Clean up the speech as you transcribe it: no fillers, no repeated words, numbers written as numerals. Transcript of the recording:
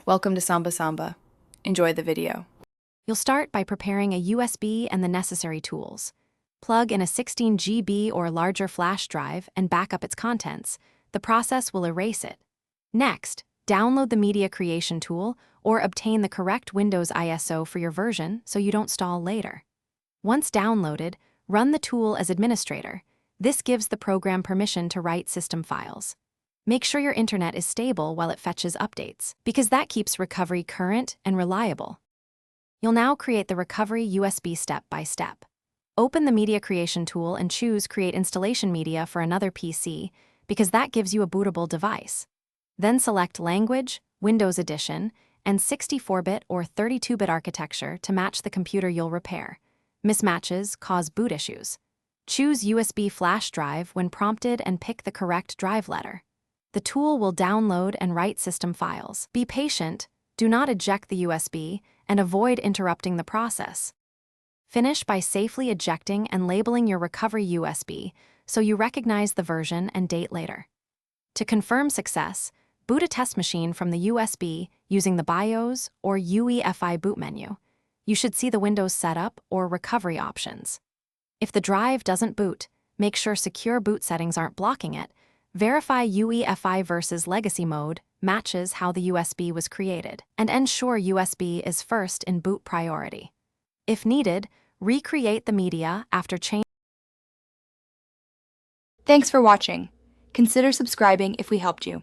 Welcome to Samba Samba. Enjoy the video. You'll start by preparing a USB and the necessary tools. Plug in a 16 GB or larger flash drive and back up its contents. The process will erase it. Next, download the Media Creation tool or obtain the correct Windows ISO for your version so you don't stall later. Once downloaded, run the tool as administrator. This gives the program permission to write system files. Make sure your internet is stable while it fetches updates, because that keeps recovery current and reliable. You'll now create the recovery USB step by step. Open the Media Creation tool and choose Create Installation Media for another PC, because that gives you a bootable device. Then select Language, Windows Edition, and 64-bit or 32-bit architecture to match the computer you'll repair. Mismatches cause boot issues. Choose USB flash drive when prompted and pick the correct drive letter. The tool will download and write system files. Be patient, do not eject the USB, and avoid interrupting the process. Finish by safely ejecting and labeling your recovery USB so you recognize the version and date later. To confirm success, boot a test machine from the USB using the BIOS or UEFI boot menu. You should see the Windows Setup or Recovery options. If the drive doesn't boot, make sure secure boot settings aren't blocking it. Verify UEFI versus legacy mode matches how the USB was created, and ensure USB is first in boot priority. If needed, recreate the media after change. Thanks for watching. Consider subscribing if we helped you.